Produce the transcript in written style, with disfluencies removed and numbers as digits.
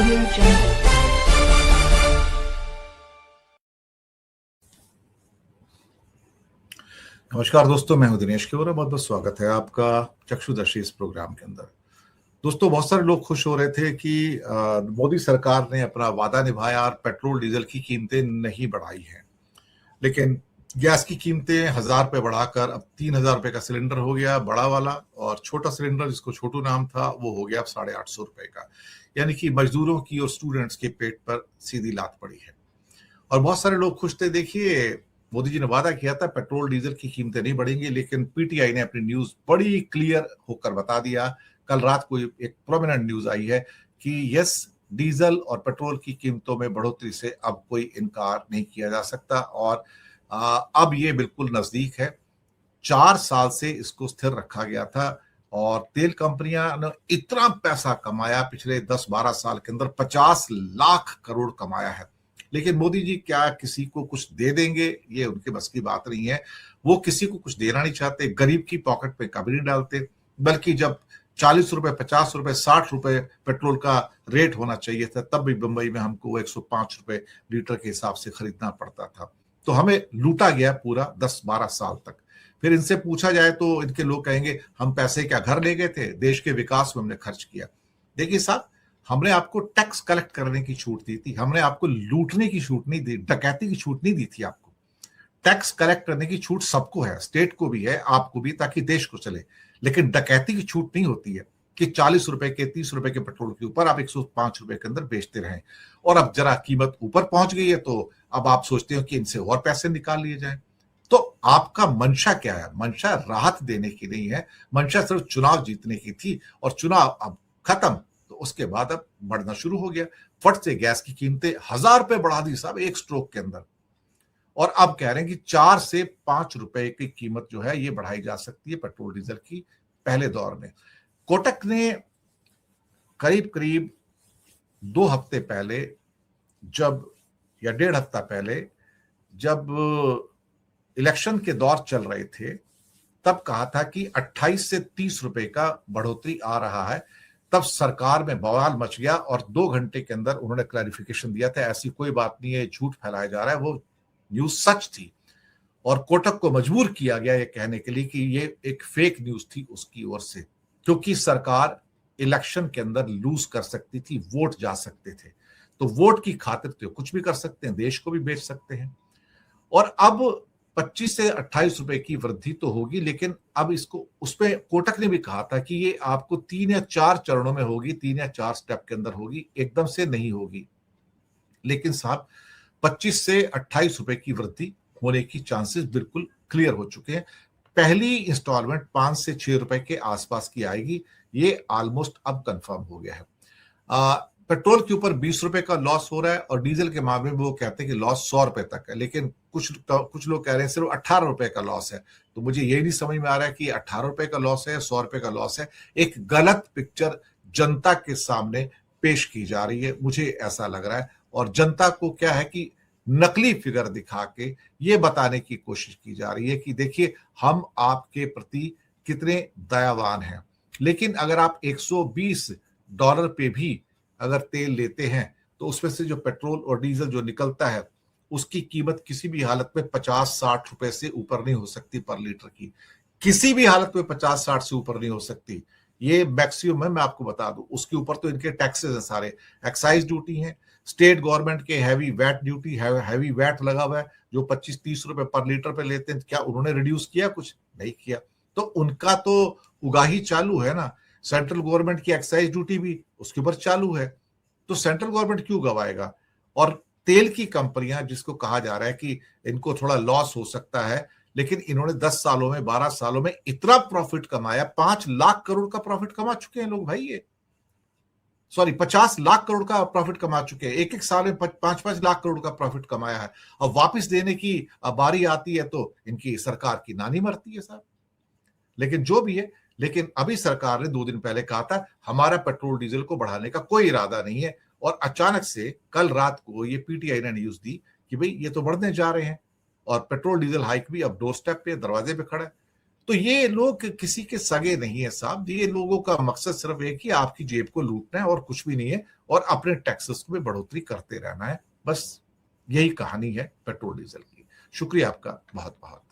Audio Jungle. नमस्कार दोस्तों, मैं हूं दिनेश केवरा। बहुत बहुत स्वागत है आपका चक्षुदर्शी इस प्रोग्राम के अंदर। दोस्तों, बहुत सारे लोग खुश हो रहे थे कि मोदी सरकार ने अपना वादा निभाया और पेट्रोल डीजल की कीमतें नहीं बढ़ाई हैं, लेकिन गैस की कीमतें 1,000 रुपये बढ़ाकर अब 3,000 रुपये का सिलेंडर हो गया बड़ा वाला, और छोटा सिलेंडर जिसको छोटू नाम था वो हो गया अब 850 रुपये का। यानी कि मजदूरों की और स्टूडेंट्स के पेट पर सीधी लात पड़ी है। और बहुत सारे लोग खुश थे। देखिए, मोदी जी ने वादा किया था पेट्रोल डीजल की कीमतें नहीं बढ़ेंगी, लेकिन पीटीआई ने अपनी न्यूज बड़ी क्लियर होकर बता दिया। कल रात को एक प्रोमिनेंट न्यूज आई है कि यस, डीजल और पेट्रोल की कीमतों में बढ़ोतरी से अब कोई इनकार नहीं किया जा सकता, और अब ये बिल्कुल नजदीक है। 4 साल से इसको स्थिर रखा गया था और तेल कंपनियां ने इतना पैसा कमाया पिछले 10-12 साल के अंदर, 50 लाख करोड़ कमाया है। लेकिन मोदी जी क्या किसी को कुछ दे देंगे, ये उनके बस की बात नहीं है। वो किसी को कुछ देना नहीं चाहते, गरीब की पॉकेट पे कभी नहीं डालते। बल्कि जब 40 रुपए, 50 रुपए, 60 रुपए पेट्रोल का रेट होना चाहिए था, तब भी बंबई में हमको 105 रुपए लीटर के हिसाब से खरीदना पड़ता था। तो हमें लूटा गया पूरा 10-12 साल तक। फिर इनसे पूछा जाए तो इनके लोग कहेंगे हम पैसे क्या घर ले गए थे, देश के विकास में हमने खर्च किया। देखिए साहब, हमने आपको टैक्स कलेक्ट करने की छूट दी थी, हमने आपको लूटने की छूट नहीं दी, डकैती की छूट नहीं दी थी आपको। टैक्स कलेक्ट करने की छूट सबको है, स्टेट को भी है, आपको भी, ताकि देश को चले। लेकिन डकैती की छूट नहीं होती है कि 40 रुपए के, 30 रुपए के पेट्रोल के ऊपर आप 105 रुपए के अंदर बेचते रहें। और अब जरा कीमत ऊपर पहुंच गई है तो अब आप सोचते हो कि इनसे और पैसे निकाल लिए जाए। तो आपका मंशा क्या है? मंशा राहत देने की नहीं है, मंशा सिर्फ चुनाव जीतने की थी, और चुनाव अब खत्म। तो उसके बाद अब बढ़ना शुरू हो गया। फट से गैस की कीमतें 1,000 रुपए बढ़ा दी साहब एक स्ट्रोक के अंदर, और अब कह रहे हैं कि 4 से 5 रुपए की कीमत जो है ये बढ़ाई जा सकती है पेट्रोल डीजल की। पहले दौर में कोटक ने करीब करीब 2 हफ्ते पहले, जब, या 1.5 हफ्ता पहले, जब इलेक्शन के दौर चल रहे थे, तब कहा था कि 28 से 30 रुपए का बढ़ोतरी आ रहा है। तब सरकार में बवाल मच गया और 2 घंटे के अंदर उन्होंने क्लैरिफिकेशन दिया था ऐसी कोई बात नहीं है, झूठ फैलाया जा रहा है। वो न्यूज सच थी, और कोटक को मजबूर किया गया ये कहने के लिए कि ये एक फेक न्यूज थी उसकी ओर से, क्योंकि सरकार इलेक्शन के अंदर लूज कर सकती थी, वोट जा सकते थे। तो वोट की खातिर तो कुछ भी कर सकते हैं, देश को भी बेच सकते हैं। और अब 25 से 28 रुपए की वृद्धि तो होगी, लेकिन अब इसको, उसपे कोटक ने भी कहा था कि ये आपको 3 या 4 चरणों में होगी, 3 या 4 स्टेप के अंदर होगी, एकदम से नहीं होगी। लेकिन साहब, 25 से 28 रुपए की वृद्धि होने की चांसेस बिल्कुल क्लियर हो चुके हैं। पहली इंस्टॉलमेंट 5 से 6 रुपए के आसपास की आएगी, ये ऑलमोस्ट अब कंफर्म हो गया है। पेट्रोल के ऊपर 20 रुपए का लॉस हो रहा है, और डीजल के मामले में वो कहते हैं कि लॉस 100 रुपए तक है, लेकिन कुछ लोग कह रहे हैं सिर्फ 18 रुपए का लॉस है। तो मुझे ये नहीं समझ में आ रहा है कि 18 रुपए का लॉस है, 100 रुपए का लॉस है। एक गलत पिक्चर जनता के सामने पेश की जा रही है, मुझे ऐसा लग रहा है। और जनता को क्या है कि नकली फिगर दिखा के ये बताने की कोशिश की जा रही है कि देखिए हम आपके प्रति कितने दयावान हैं। लेकिन अगर आप $120 पे भी अगर तेल लेते हैं, तो उसमें से जो पेट्रोल और डीजल जो निकलता है, उसकी कीमत किसी भी हालत में 50-60 रुपए से ऊपर नहीं हो सकती पर लीटर की। किसी भी हालत में 50-60 से ऊपर नहीं हो सकती, ये मैक्सिमम है। मैं आपको बता दूं, उसके ऊपर तो इनके टैक्सेस हैं, सारे एक्साइज ड्यूटी है, स्टेट गवर्नमेंट के heavy VAT duty, heavy VAT लगा हुआ है। जो 25-30 रुपए पर लीटर पे लेते हैं, क्या उन्होंने रिड्यूस किया? कुछ नहीं किया। तो उनका तो उगाही चालू है ना। सेंट्रल गवर्नमेंट की एक्साइज ड्यूटी भी उसके ऊपर चालू है, तो सेंट्रल गवर्नमेंट क्यों गवाएगा? और तेल की कंपनियां, जिसको कहा जा रहा है कि इनको थोड़ा लॉस हो सकता है, लेकिन इन्होंने 10 सालों में, 12 सालों में इतना प्रॉफिट कमाया, 5 लाख करोड़ का प्रॉफिट कमा चुके हैं लोग भाई। ये 50 लाख करोड़ का प्रॉफिट कमा चुके हैं, एक साल में 5-5 लाख करोड़ का प्रॉफिट कमाया है। और वापस देने की बारी आती है तो इनकी सरकार की नानी मरती है साहब। लेकिन जो भी है, लेकिन अभी सरकार ने 2 दिन पहले कहा था हमारा पेट्रोल डीजल को बढ़ाने का कोई इरादा नहीं है, और अचानक से कल रात को ये पीटीआई ने न्यूज दी कि भाई ये तो बढ़ने जा रहे हैं, और पेट्रोल डीजल हाइक भी अब डोर स्टेप पे, दरवाजे पे खड़ा है। तो ये लोग किसी के सगे नहीं है साहब, ये लोगों का मकसद सिर्फ एक ही आपकी जेब को लूटना है और कुछ भी नहीं है, और अपने टैक्सेस में बढ़ोतरी करते रहना है। बस यही कहानी है पेट्रोल डीजल की। शुक्रिया आपका बहुत बहुत।